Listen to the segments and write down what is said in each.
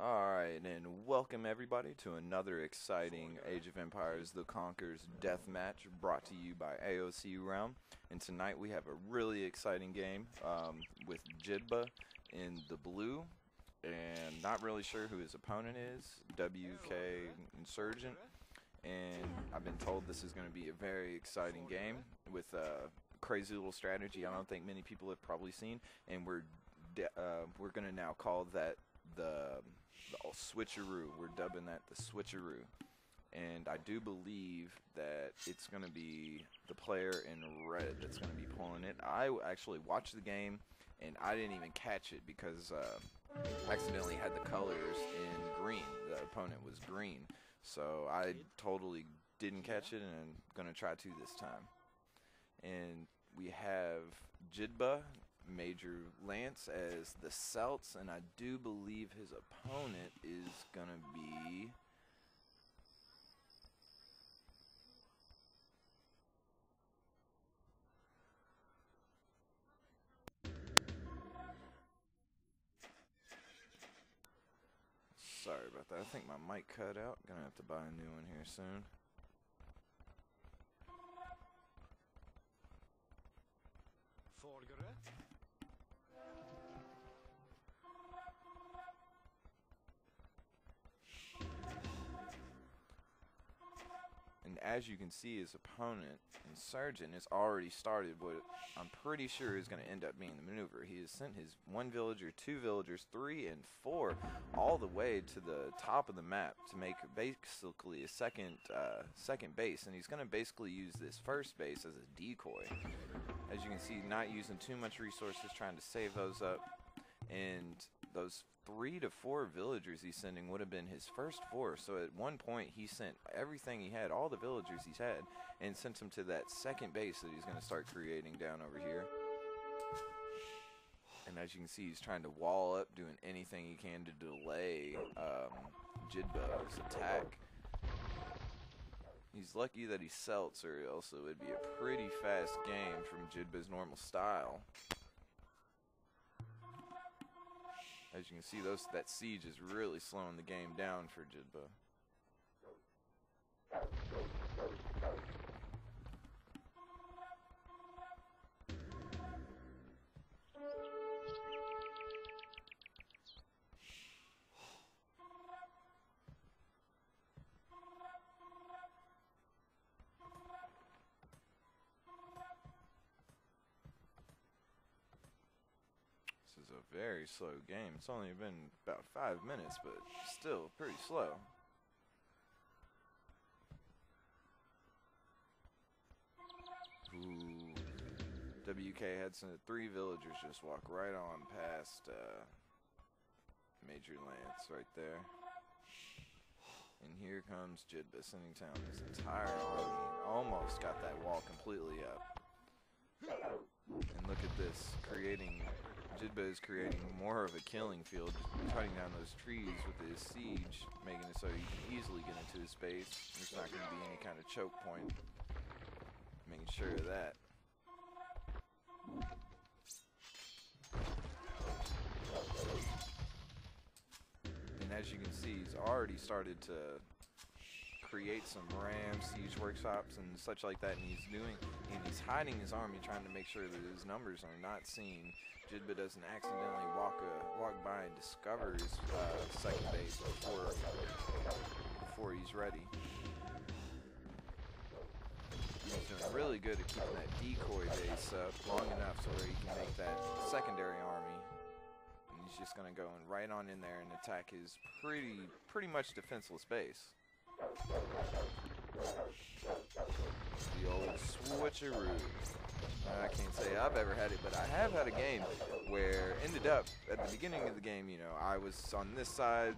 Alright, and welcome everybody to another exciting Age of Empires The Conqueror's Deathmatch brought to you by AOC Realm. And tonight we have a really exciting game with Jidba in the blue, and not really sure who his opponent is, WK Insurgent. And I've been told this is going to be a very exciting game with a crazy little strategy I don't think many people have probably seen, and we're going to now call that the switcheroo. We're dubbing that the switcheroo, and I do believe that it's going to be the player in red that's going to be pulling it. I actually watched the game and I didn't even catch it because I accidentally had the colors in green. The opponent was green, so I totally didn't catch it, and I'm going to try to this time. And we have Jidba, Major Lance, as the Celts, and I do believe his opponent is gonna be sorry about that. I think my mic cut out. Gonna have to buy a new one here soon. And as you can see, his opponent, Insurgent, has already started what I'm pretty sure is going to end up being the maneuver. He has sent his 1 villager, 2 villagers, 3 and 4 all the way to the top of the map to make basically a second base. And he's going to basically use this first base as a decoy. As you can see, not using too much resources, trying to save those up. And those 3 to 4 villagers he's sending would have been his first 4. So at one point he sent everything he had, all the villagers he's had, and sent them to that second base that he's going to start creating down over here. And as you can see, he's trying to wall up, doing anything he can to delay Jidba's attack. He's lucky that he's Celts, or else it would be a pretty fast game from Jidba's normal style. As you can see, that siege is really slowing the game down for Jidba. This is a very slow game. It's only been about 5 minutes, but still pretty slow. Ooh. WK had 3 villagers just walk right on past Major Lance right there. And here comes Jidba sending down his entire army. Almost got that wall completely up. And look at this, Jidba is creating more of a killing field, just cutting down those trees with his siege, making it so you can easily get into his space. There's not going to be any kind of choke point. Making sure of that. And as you can see, he's already started to create some RAM siege workshops and such like that, and he's hiding his army, trying to make sure that his numbers are not seen. Jidba doesn't accidentally walk by and discover his second base before he's ready. He's doing really good at keeping that decoy base up long enough so that he can make that secondary army. And he's just going to go right on in there and attack his pretty much defenseless base. The old switcheroo. I can't say I've ever had it, but I have had a game where ended up at the beginning of the game, you know, I was on this side,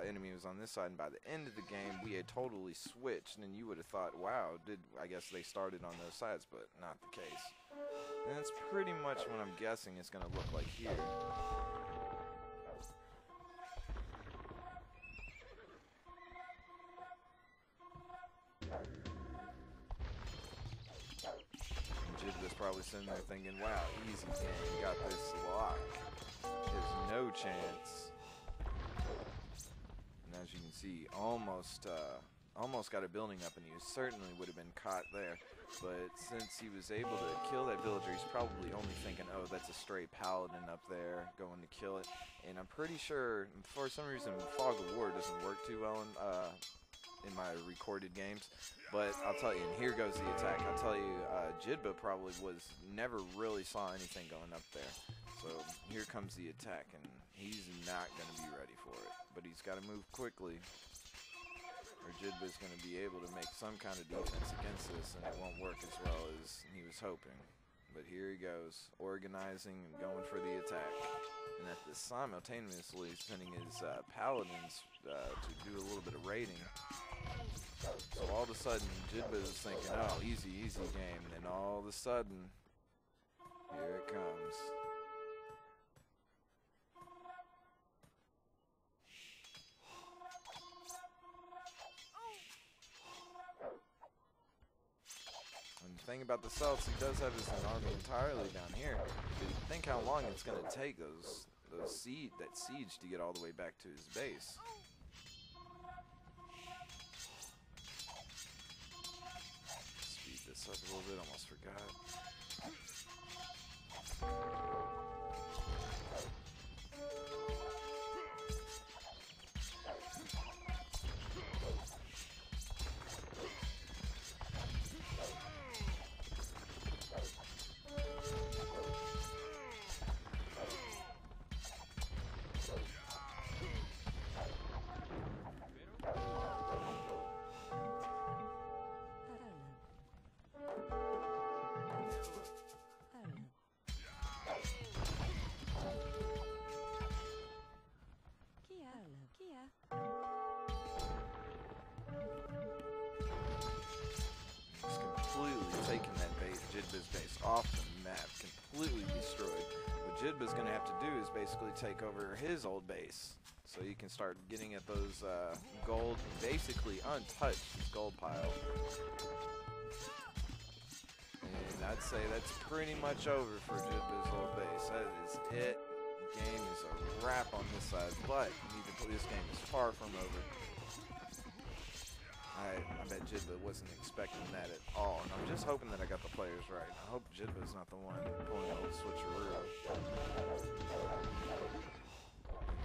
enemy was on this side, and by the end of the game we had totally switched, and you would have thought, wow, I guess they started on those sides, but not the case. And that's pretty much what I'm guessing it's going to look like here. Jidba's probably sitting there thinking, wow, easy game, got this locked. There's no chance see, almost got a building up, and he certainly would have been caught there. But since he was able to kill that villager, he's probably only thinking, oh, that's a stray paladin up there going to kill it. And I'm pretty sure, for some reason, Fog of War doesn't work too well in my recorded games. But I'll tell you, and here goes the attack. I'll tell you, Jidba probably never really saw anything going up there. So here comes the attack, and he's not going to be ready for it. But he's got to move quickly, or Jidba's going to be able to make some kind of defense against this, and it won't work as well as he was hoping. But here he goes, organizing and going for the attack. And at this simultaneously sending his paladins to do a little bit of raiding. So all of a sudden, Jidba is thinking, oh, easy, easy game. And then all of a sudden, here it comes. And the thing about the celts, he does have his army entirely down here. But think how long it's going to take that siege to get all the way back to his base. Speed this up a little bit, almost forgot. Taking that base, Jidba's base off the map, completely destroyed. What Jidba's going to have to do is basically take over his old base, so you can start getting at those gold, basically untouched gold pile. And I'd say that's pretty much over for Jidba's old base. That is it. Game is a wrap on this side, but this game is far from over. I bet Jidba wasn't expecting that at all, and I'm just hoping that I got the players right. I hope Jidba's not the one pulling the old switcheroo. And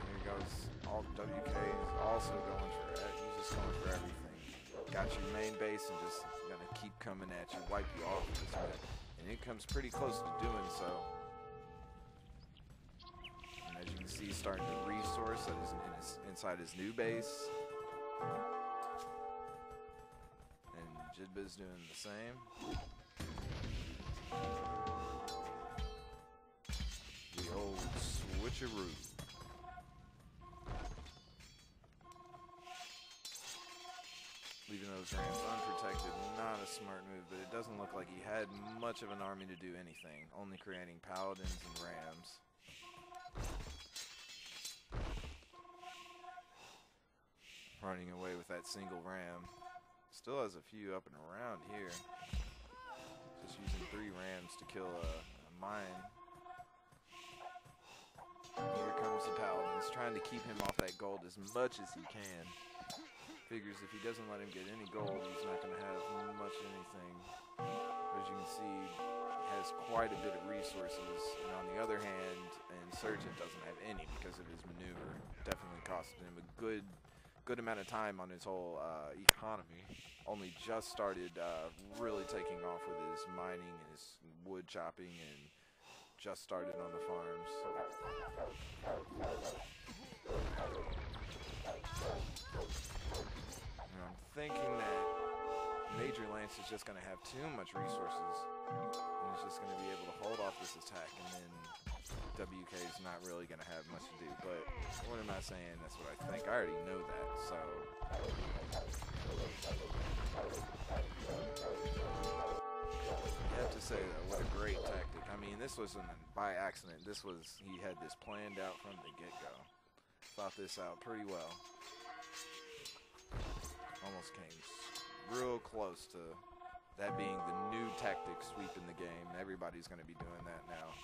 here goes all WK is also going for it. He's just going for everything. Got your main base and just gonna keep coming at you, wipe you off with this map. And it comes pretty close to doing so. And as you can see, he's starting to resource that is inside his new base. Jidba's doing the same. The old switcheroo. Leaving those rams unprotected, not a smart move, but it doesn't look like he had much of an army to do anything, only creating paladins and rams. Running away with that single ram. Still has a few up and around here. Just using 3 rams to kill a mine. Here comes the paladins, trying to keep him off that gold as much as he can. Figures if he doesn't let him get any gold, he's not going to have much anything. As you can see, he has quite a bit of resources. And on the other hand, Insurgent doesn't have any because of his maneuver. Definitely costed him a good amount of time on his whole economy. Only just started really taking off with his mining and his wood chopping, and just started on the farms. And I'm thinking that Major Lance is just going to have too much resources, and is just going to be able to hold off this attack, and then WK is not really going to have much to do. But what am I saying? That's what I think. I already know that, so you have to say that what a great tactic. I mean, this wasn't by accident. He had this planned out from the get-go. Thought this out pretty well. Almost came real close to that being the new tactic sweeping the game. Everybody's going to be doing that now.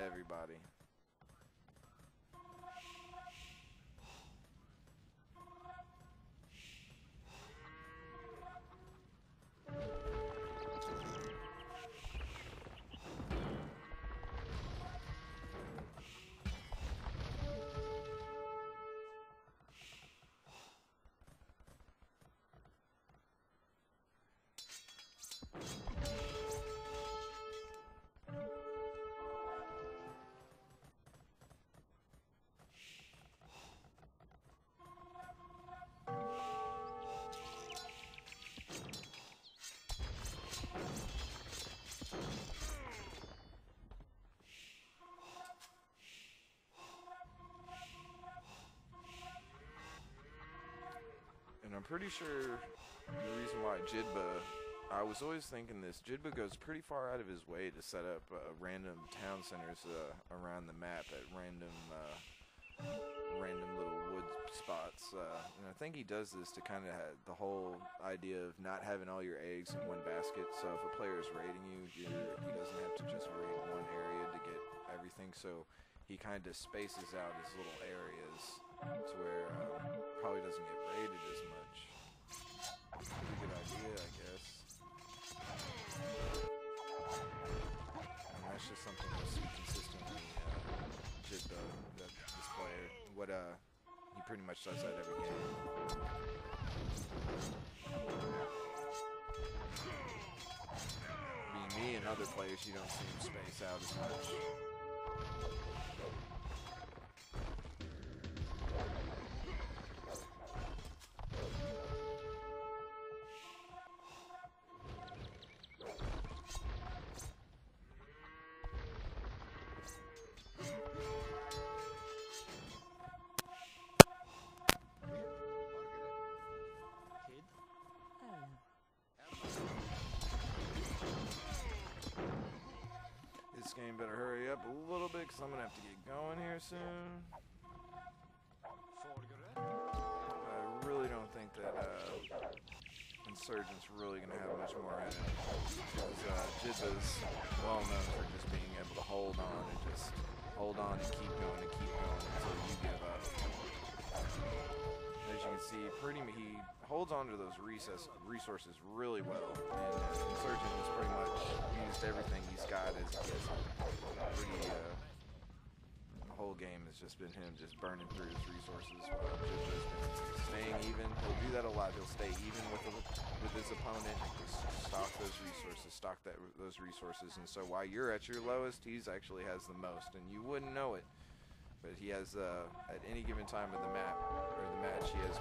Everybody. I'm pretty sure the reason why Jidba, I was always thinking this, Jidba goes pretty far out of his way to set up random town centers around the map at random little wood spots. And I think he does this to kind of have the whole idea of not having all your eggs in one basket. So if a player is raiding you, he doesn't have to just raid one area to get everything. So he kind of spaces out his little areas to where probably doesn't get raided as much. Pretty good idea, I guess. And that's just something you'll see consistently. Jidba, this player, what he pretty much does that every game. Being me and other players, you don't see him space out as much. This game better hurry up a little bit because I'm going to have to get going here soon. I really don't think that Insurgent's really going to have much more in it. Because Jidba's well known for just being able to hold on and just hold on and keep going until you give up. As you can see, he holds on to those resources really well, and Insurgent has pretty much used everything he's got as he gets pretty, the whole game has just been him just burning through his resources while Jidba's been staying even. He'll do that a lot. He'll stay even with his opponent and just stock those resources, and so while you're at your lowest, he actually has the most, and you wouldn't know it. But he has, at any given time of the map, or the match, he has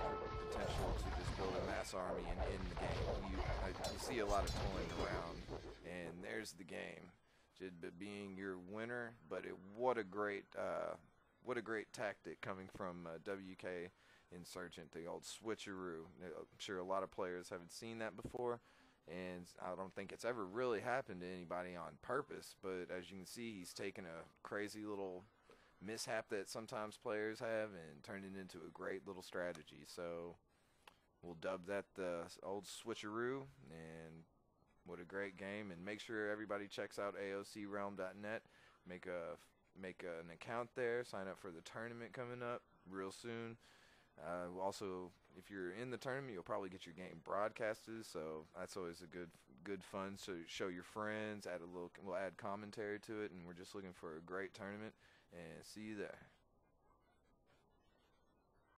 potential to just build a mass army and end the game. You see a lot of toiling around, and there's the game. Jidba being your winner, but what a great tactic coming from WK Insurgent, the old switcheroo. I'm sure a lot of players haven't seen that before, and I don't think it's ever really happened to anybody on purpose, but as you can see, he's taken a crazy little mishap that sometimes players have and turned it into a great little strategy. So we'll dub that the old switcheroo, and what a great game. And make sure everybody checks out AOCrealm.net, make an account there, sign up for the tournament coming up real soon. Also, if you're in the tournament, you'll probably get your game broadcasted, so that's always a good fun. So show your friends, we'll add commentary to it, and we're just looking for a great tournament. And see you there.